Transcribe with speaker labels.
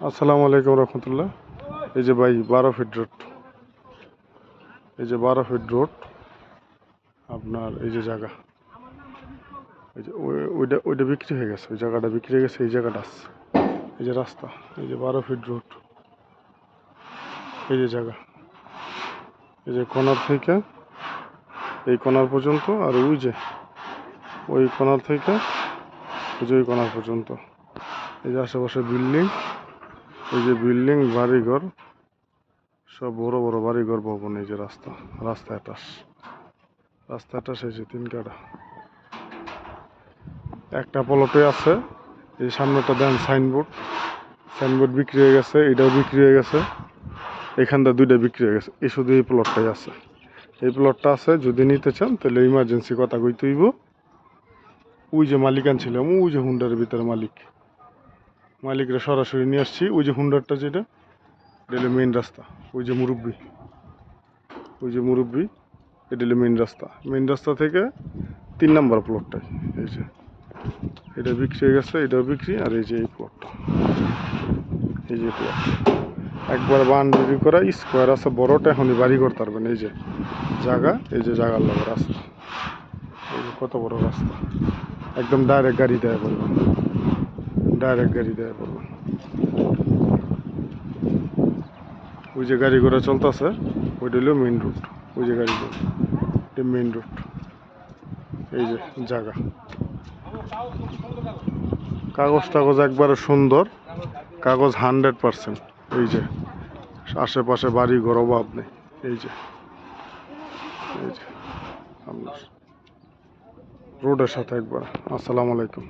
Speaker 1: আসসালামু আলাইকুম রহমতুল্লাহ। এই যে ভাই 12 ফিট রোড, এই যে 12 ফিট রোড আপনার এই যে জায়গা, এই যে ওইটা বিক্রি হয়ে গেছে, ওই জায়গাটা বিক্রি হয়ে গেছে, এই জায়গাটা আছে, এই যে রাস্তা, এই যে 12 ফিট রোড, এই যে জায়গা, এই যে কর্নার থেকে এই কর্নার পর্যন্ত, আর ওই যে ওই কর্নার থেকে ওই যে ওই কর্নার পর্যন্ত, এই যে আশেপাশে বিল্ডিং, এই যে বিল্ডিং বাড়িঘর, সব বড় বড় বাড়িঘর ভবন, এই যে রাস্তা, রাস্তা এই যে 3 কাঠা একটা প্লটে আছে। এই সামনেটা দেন সাইনবোর্ড বিক্রি হয়ে গেছে, এটাও বিক্রি হয়ে গেছে, এখানটা 2টা বিক্রি হয়ে গেছে, এই শুধু এই প্লটটাই আছে। এই প্লটটা আছে, যদি নিতে চান তাহলে ইমার্জেন্সি কথা কইতে হইব। ওই যে মালিক আনছিলাম, ওই যে হুন্ডারের ভিতরে মালিকরা সরাসরি নিয়ে আসছি। ওই যে হুন্ডারটা, যেটা এটা হলো মেইন রাস্তা, ওই যে মুরব্বি এটা হলো মেইন রাস্তা থেকে 3 নম্বর প্লটটাই, এই যে এটা বিক্রি হয়ে গেছে, এটাও বিক্রি, আর এই যে এই প্লটটা, এই যে প্লট একবার বাউন্ডারি করা স্কোয়ার আছে বড়টা, এখনই বাড়ি করতে পারবেন। এই যে জায়গা, এই যে জায়গার লাগে রাস্তা, এই যে কত বড় রাস্তা, একদম ডাইরেক্ট গাড়ি দেয়া পড়বেন, ওই যে গাড়ি ঘোড়া চলতেছে, ওইটা হলো মেইন রোড, ওই যে গাড়ি ঘোড়া, এটা মেইন রোড, এই যে জায়গা, কাগজ একবারে সুন্দর, কাগজ 100%। এই যে আশেপাশে বাড়ি ঘর অভাব নেই, এই যে আপনার রোডের সাথে একবার। আসসালামু আলাইকুম।